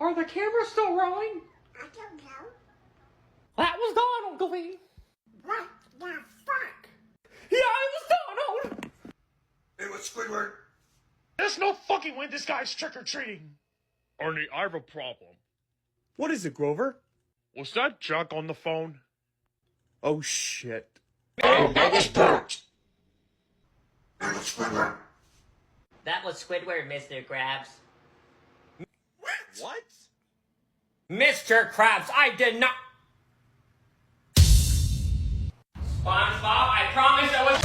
Are the cameras still rolling? I don't know. That was Donald, Glee. What the fuck? Yeah, it was Donald! It was Squidward. There's no fucking way this guy's trick-or-treating. Arnie, I have a problem. What is it, Grover? Was that Jack on the phone? Oh, shit. It was Squidward. That was Squidward, Mr. Krabs. What? Mr. Krabs, I did not... SpongeBob, I promise I was...